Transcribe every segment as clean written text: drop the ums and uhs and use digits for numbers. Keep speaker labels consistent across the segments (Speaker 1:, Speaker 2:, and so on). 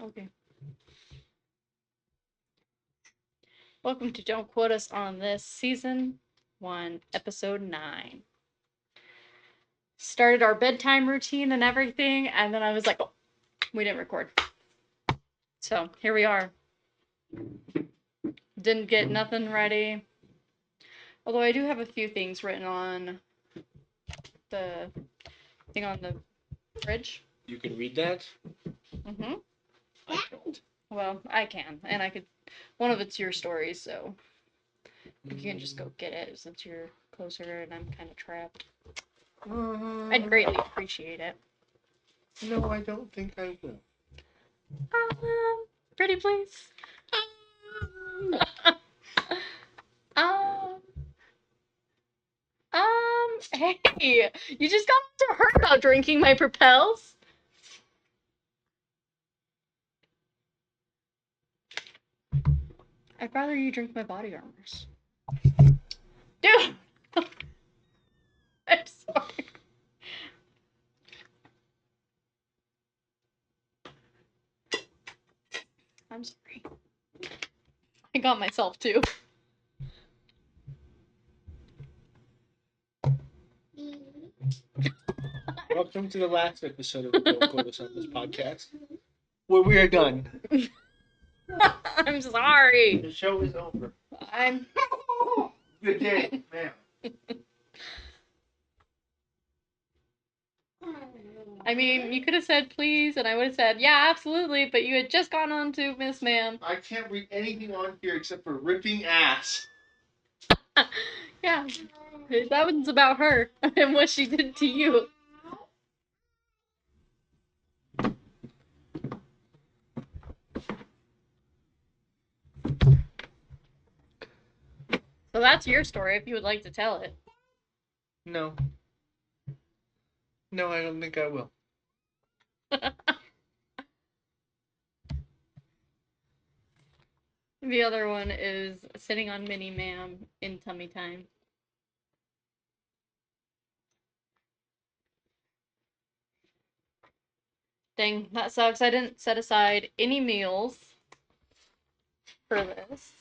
Speaker 1: Okay. Welcome to Don't Quote Us on This, Season 1, Episode 9. Started our bedtime routine and everything, and then I was like, oh, we didn't record. So here we are. Didn't get nothing ready. Although I do have a few things written on the thing on the fridge.
Speaker 2: You can read that?
Speaker 1: Mm-hmm.
Speaker 2: I don't.
Speaker 1: Well, I can, and I could. One of it's your stories, so you can just go get it since you're closer and I'm kind of trapped. I'd greatly appreciate it.
Speaker 2: No, I don't think I will.
Speaker 1: Pretty please. um, hey, you just got to her about drinking my propels. I'd rather you drink my body armors. Dude! I'm sorry. I'm sorry. I got myself too.
Speaker 2: Welcome to the last episode of the Don't Quote Us on This podcast, where we are done.
Speaker 1: I'm sorry.
Speaker 2: The show is over.
Speaker 1: I'm.
Speaker 2: Good day, ma'am.
Speaker 1: I mean, you could have said please, and I would have said yeah, absolutely, but you had just gone on to Miss Ma'am.
Speaker 2: I can't read anything on here except for ripping ass.
Speaker 1: Yeah, that one's about her and what she did to you. So that's your story if you would like to tell it.
Speaker 2: No. No, I don't think I will.
Speaker 1: The other one is sitting on Mini Ma'am in tummy time. Dang, that sucks. I didn't set aside any meals for this.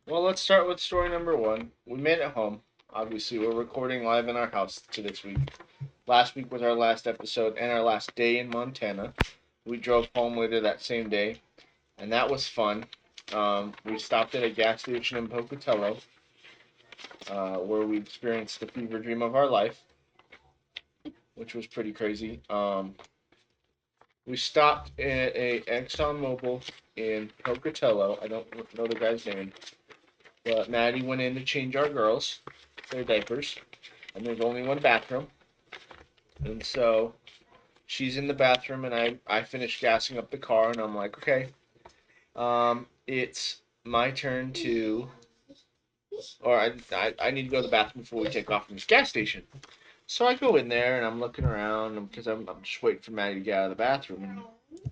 Speaker 2: Well, let's start with story number 1. We made it home. Obviously, we're recording live in our house to this week. Last week was our last episode and our last day in Montana. We drove home later that same day, and that was fun. We stopped at a gas station in Pocatello, where we experienced the fever dream of our life, which was pretty crazy. We stopped at a ExxonMobil in Pocatello. I don't know the guy's name, but Maddie went in to change our girls their diapers, and there's only one bathroom, and so she's in the bathroom, and I finished gassing up the car, and I'm like, okay, it's my turn to, or I need to go to the bathroom before we take off from this gas station. So I go in there and I'm looking around because I'm just waiting for Maddie to get out of the bathroom. And,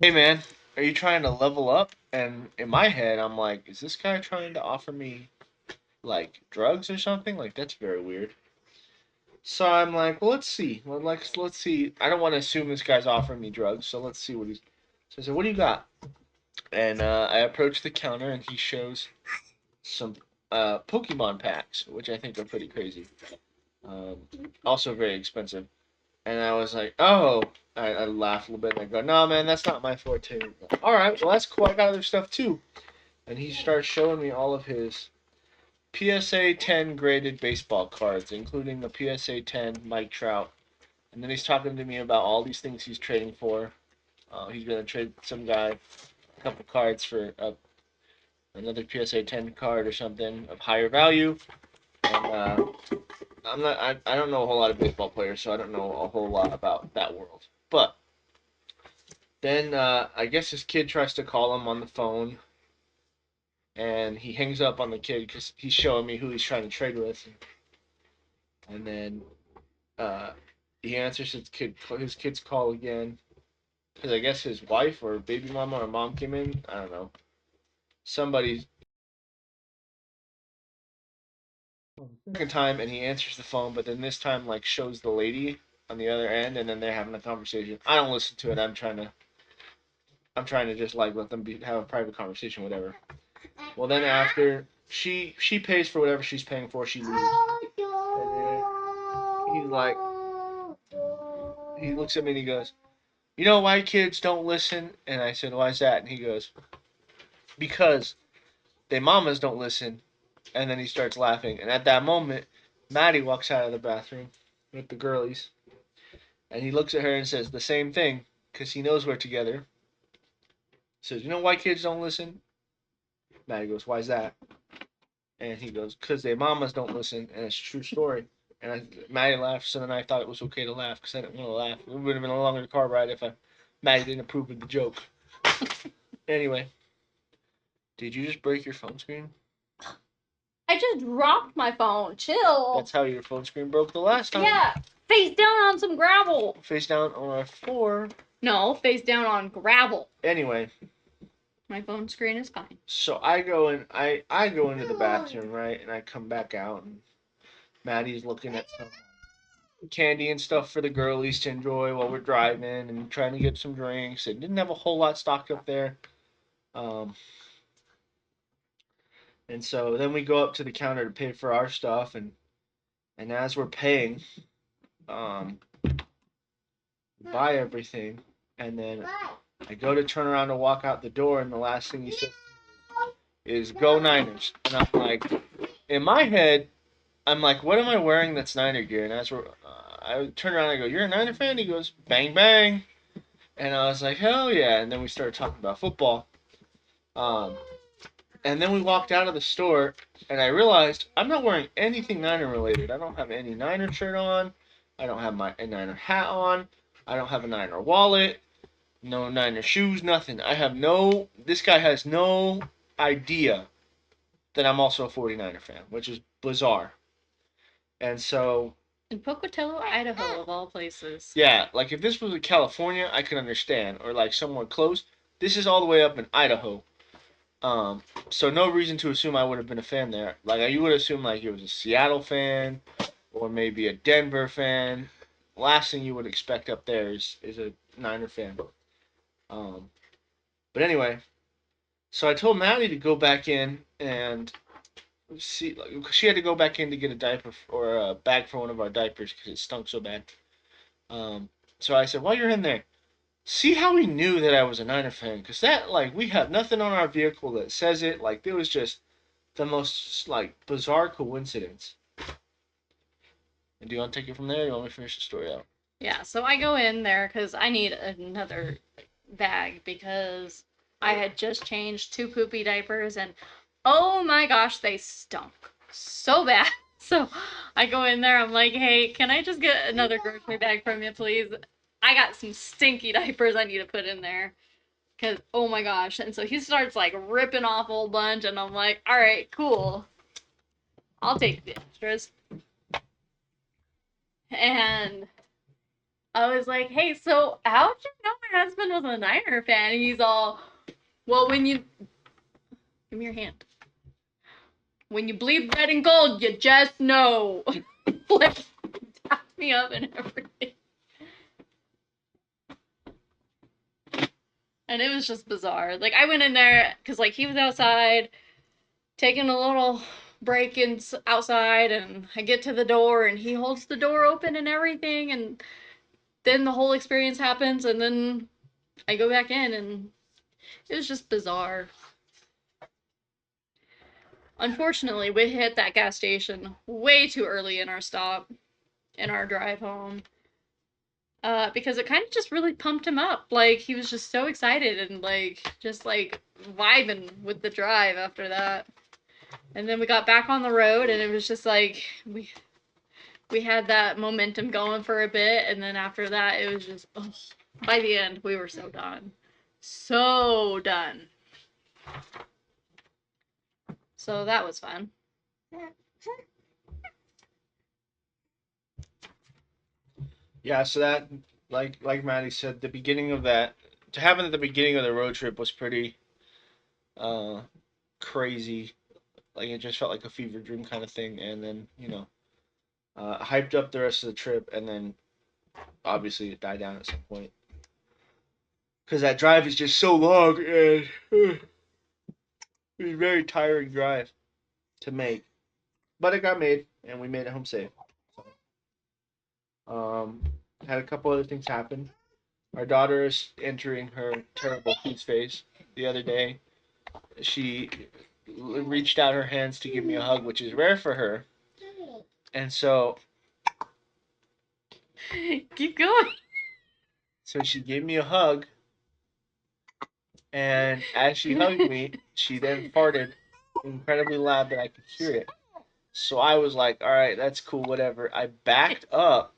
Speaker 2: hey man, are you trying to level up? And in my head, I'm like, is this guy trying to offer me like drugs or something? Like that's very weird. So I'm like, well, let's see. Well, let's see. I don't want to assume this guy's offering me drugs, so let's see what he's. So I said, what do you got? And I approach the counter and he shows some Pokemon packs, which I think are pretty crazy. Um, Also very expensive. And I was like, oh, I laughed a little bit and I go, no, man, that's not my forte. All right, well, that's cool. I got other stuff too. And he starts showing me all of his PSA 10 graded baseball cards, including the PSA 10 Mike Trout. And then he's talking to me about all these things he's trading for. He's going to trade some guy a couple cards for another PSA 10 card or something of higher value. And I don't know a whole lot of baseball players, so I don't know a whole lot about that world. But then I guess his kid tries to call him on the phone, and he hangs up on the kid because he's showing me who he's trying to trade with. And then uh, he answers his kid's call again because I guess his wife or baby mama or mom came in. I don't know. Somebody Second time, and he answers the phone, but then this time like shows the lady on the other end, and then they're having a conversation. I don't listen to it. I'm trying to just like let them have a private conversation, whatever. Well, then after she pays for whatever she's paying for, she leaves. And then he's like, he looks at me and he goes, "You know why kids don't listen?" And I said, "Why is that?" And he goes, "Because they mamas don't listen." And then he starts laughing. And at that moment, Maddie walks out of the bathroom with the girlies, and he looks at her and says the same thing because he knows we're together. Says, "You know why kids don't listen?" Maddie goes, "Why's that?" And he goes, "Because their mamas don't listen," and it's a true story. Maddie laughs, and then I thought it was okay to laugh because I didn't want to laugh. It would have been a longer car ride if Maddie didn't approve of the joke. Anyway, did you just break your phone screen?
Speaker 1: I just dropped my phone. Chill.
Speaker 2: That's how your phone screen broke the last time.
Speaker 1: Yeah, face down on some gravel.
Speaker 2: Face down on our floor.
Speaker 1: No, face down on gravel.
Speaker 2: Anyway,
Speaker 1: my phone screen is fine.
Speaker 2: So I go in. I go into the bathroom, right, and I come back out, and Maddie's looking at some candy and stuff for the girlies to enjoy while we're driving and trying to get some drinks. And didn't have a whole lot stocked up there. Um, and so then we go up to the counter to pay for our stuff, and as we're paying, um, buy everything, and then I go to turn around to walk out the door, and the last thing he says is "Go Niners," and I'm like, in my head, I'm like, what am I wearing that's Niner gear? And as I turn around and I go, "You're a Niner fan?" He goes, "Bang bang," and I was like, "Hell yeah!" And then we started talking about football. Um, and then we walked out of the store, and I realized I'm not wearing anything Niner related. I don't have any Niner shirt on. I don't have a Niner hat on. I don't have a Niner wallet. No Niner shoes. Nothing. I have no. This guy has no idea that I'm also a 49er fan, which is bizarre. And so
Speaker 1: in Pocatello, Idaho, of all places.
Speaker 2: Yeah, like if this was in California, I could understand, or like somewhere close. This is all the way up in Idaho. So no reason to assume I would have been a fan there. Like you would assume like he was a Seattle fan, or maybe a Denver fan. Last thing you would expect up there is a Niner fan. Um, but anyway, so I told Maddie to go back in and see. Like, she had to go back in to get a diaper or a bag for one of our diapers because it stunk so bad. Um, so I said, while you're in there, see how he knew that I was a Niner fan? Because that, like, we have nothing on our vehicle that says it. Like, it was just the most, like, bizarre coincidence. And do you want to take it from there, or do you want me to finish the story out?
Speaker 1: Yeah, so I go in there because I need another bag because I had just changed 2 poopy diapers and oh my gosh, they stunk so bad. So I go in there, I'm like, hey, can I just get another grocery bag from you, please? I got some stinky diapers I need to put in there. Because, oh my gosh. And so he starts like ripping off a whole bunch, and I'm like, all right, cool. I'll take the extras. And I was like, hey, so how'd you know my husband was a Niner fan? And he's all, well, when you. Give me your hand. When you bleed red and gold, you just know. Like, tapped me up and everything. And it was just bizarre. Like, I went in there, because, like, he was outside, taking a little break outside, and I get to the door, and he holds the door open and everything, and then the whole experience happens, and then I go back in, and it was just bizarre. Unfortunately, we hit that gas station way too early in our stop, in our drive home. Because it kind of just really pumped him up. Like, he was just so excited and, like, just, like, vibing with the drive after that. And then we got back on the road, and it was just, like, we had that momentum going for a bit, and then after that, it was just, oh, by the end, we were so done. So done. So that was fun.
Speaker 2: Yeah, so that, like Maddie said, the beginning of that, to happen at the beginning of the road trip was pretty crazy. Like it just felt like a fever dream kind of thing. And then hyped up the rest of the trip, and then obviously it died down at some point because that drive is just so long and it was a very tiring drive to make. But it got made, and we made it home safe. Um, had a couple other things happen. Our daughter is entering her terrible peace phase. The other day, she reached out her hands to give me a hug, which is rare for her. And
Speaker 1: Keep going.
Speaker 2: so she gave me a hug, and as she hugged me, she then farted incredibly loud that I could hear it. So I was like, all right, that's cool, whatever. I backed up,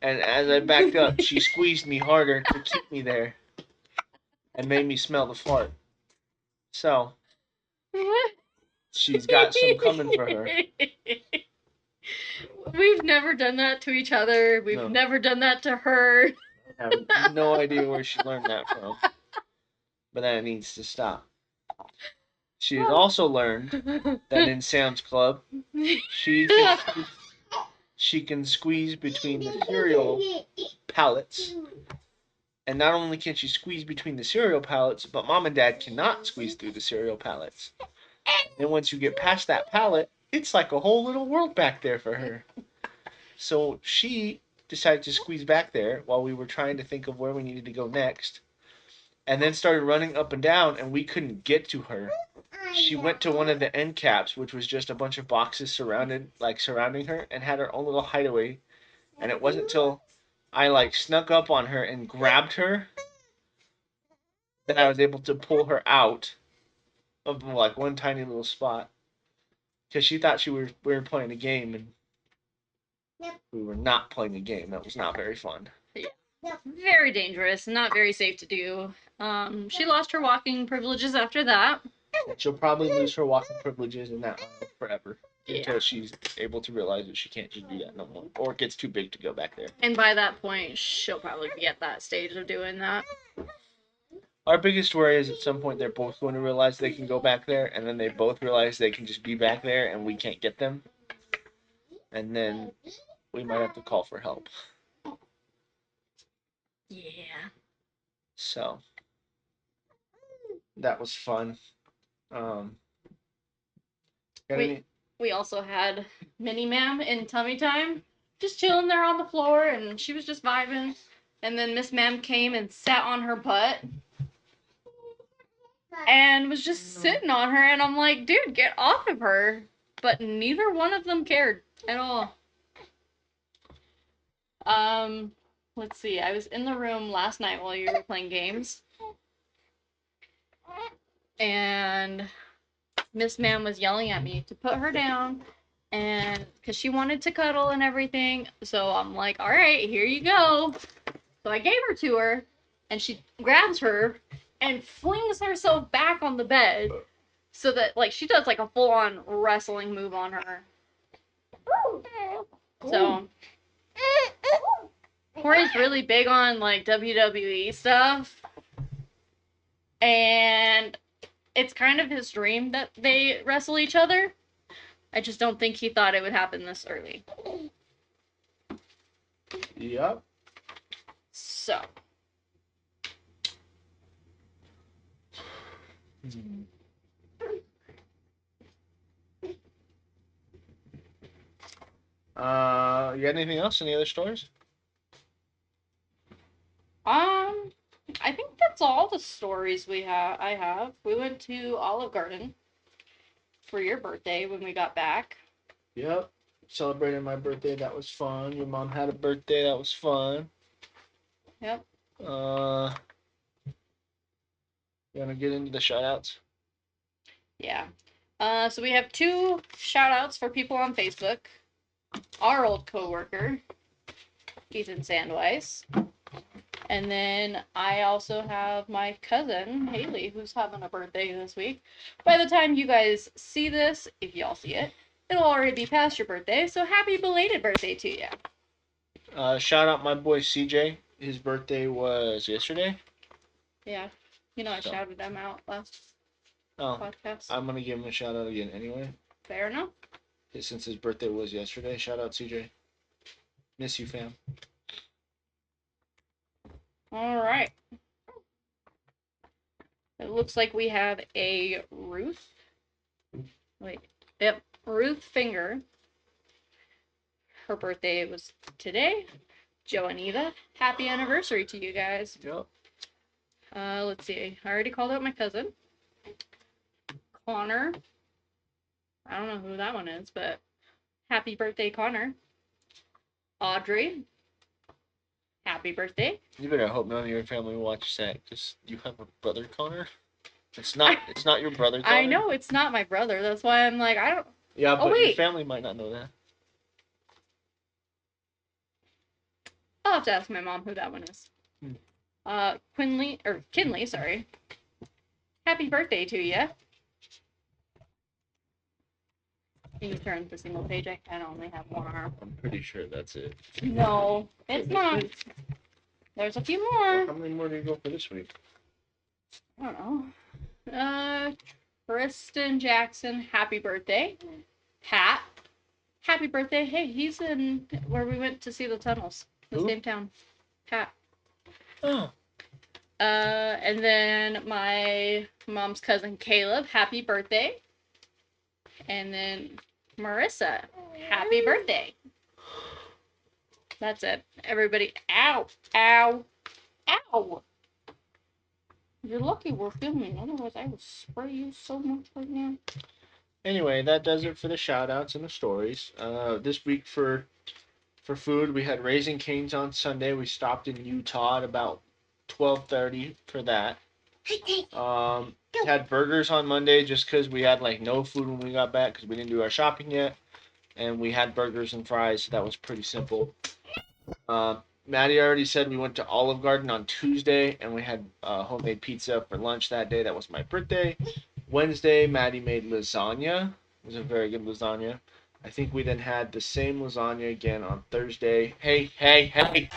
Speaker 2: and as I backed up, she squeezed me harder to keep me there and made me smell the fart. So she's got some coming for her.
Speaker 1: We've never done that to each other. We've
Speaker 2: No.
Speaker 1: never done that to her.
Speaker 2: I have no idea where she learned that from, but that needs to stop. She has also learned that in Sam's Club, she can squeeze between the cereal pallets. And not only can she squeeze between the cereal pallets, but mom and dad cannot squeeze through the cereal pallets. And once you get past that pallet, it's like a whole little world back there for her. So she decided to squeeze back there while we were trying to think of where we needed to go next. And then started running up and down, and we couldn't get to her. She went to one of the end caps, which was just a bunch of boxes surrounding her, and had her own little hideaway. And it wasn't till I snuck up on her and grabbed her that I was able to pull her out of one tiny little spot, because she thought we were playing a game, and we were not playing a game. That was not very fun.
Speaker 1: Very dangerous, not very safe to do. She lost her walking privileges after that.
Speaker 2: She'll probably lose her walking privileges in that aisle forever.
Speaker 1: Yeah.
Speaker 2: Until she's able to realize that she can't just do that no more, or it gets too big to go back there.
Speaker 1: And by that point, she'll probably be at that stage of doing that.
Speaker 2: Our biggest worry is at some point they're both going to realize they can go back there, and then they both realize they can just be back there and we can't get them. And then we might have to call for help.
Speaker 1: Yeah.
Speaker 2: So that was fun.
Speaker 1: We also had Minnie Ma'am in tummy time, just chilling there on the floor, and she was just vibing. And then Miss Ma'am came and sat on her butt and was just sitting on her, and I'm like, dude, get off of her. But neither one of them cared at all. Let's see. I was in the room last night while you were playing games, and Miss Ma'am was yelling at me to put her down, and because she wanted to cuddle and everything. So I'm like, all right, here you go. So I gave her to her, and she grabs her and flings herself back on the bed, so that she does a full-on wrestling move on her. So Kory's really big on WWE stuff, and it's kind of his dream that they wrestle each other. I just don't think he thought it would happen this early.
Speaker 2: Yep.
Speaker 1: So.
Speaker 2: You got anything else? Any other stories?
Speaker 1: I think that's all the stories I have. We went to Olive Garden for your birthday when we got back.
Speaker 2: Yep. Celebrated my birthday. That was fun. Your mom had a birthday. That was fun.
Speaker 1: Yep.
Speaker 2: You want to get into the shoutouts?
Speaker 1: Yeah. So we have 2 shoutouts for people on Facebook. Our old coworker, Ethan Sandweiss. And then I also have my cousin, Haley, who's having a birthday this week. By the time you guys see this, if y'all see it, it'll already be past your birthday, so happy belated birthday to you.
Speaker 2: Shout out my boy CJ. His birthday was yesterday.
Speaker 1: Yeah. I shouted him out last
Speaker 2: Oh,
Speaker 1: podcast.
Speaker 2: I'm gonna give him a shout out again anyway.
Speaker 1: Fair enough.
Speaker 2: Since his birthday was yesterday. Shout out CJ. Miss you, fam.
Speaker 1: All right. It looks like we have a Ruth. Wait. Yep. Ruth Finger. Her birthday was today. Joe and Eva, happy anniversary to you guys.
Speaker 2: Yep.
Speaker 1: Let's see. I already called out my cousin. Connor. I don't know who that one is, but happy birthday, Connor. Audrey. Happy birthday.
Speaker 2: You better hope none of your family watches that. Just you have a brother, Connor. It's not your brother, Connor.
Speaker 1: I know it's not my brother. That's why I'm like, I don't.
Speaker 2: Yeah,
Speaker 1: Oh,
Speaker 2: but your
Speaker 1: wait.
Speaker 2: family might not know that.
Speaker 1: I'll have to ask my mom who that one is. Kinley, sorry. Happy birthday to you. Can you turn to single page? I can only have one arm.
Speaker 2: I'm pretty sure that's it.
Speaker 1: No, it's not. There's a few more.
Speaker 2: How many more do you go for this week?
Speaker 1: I don't know. Kristen Jackson, happy birthday. Pat, happy birthday. Hey, he's in where we went to see the tunnels. The
Speaker 2: Who?
Speaker 1: same town. Pat.
Speaker 2: Oh.
Speaker 1: And then my mom's cousin Caleb, happy birthday. And then Marissa, happy birthday. That's it. Everybody, ow, ow, ow. You're lucky we're filming, otherwise I would spray you so much right now.
Speaker 2: Anyway, that does it for the shout outs and the stories. This week for food, we had Raising Cane's on Sunday. We stopped in Utah at about 12:30 for that. Had burgers on Monday just because we had like no food when we got back because we didn't do our shopping yet, and we had burgers and fries. So that was pretty simple. Maddie already said we went to Olive Garden on Tuesday and we had homemade pizza for lunch that day. That was my birthday. Wednesday, Maddie made lasagna. It was a very good lasagna. I think we then had the same lasagna again on Thursday. Hey, hey, hey!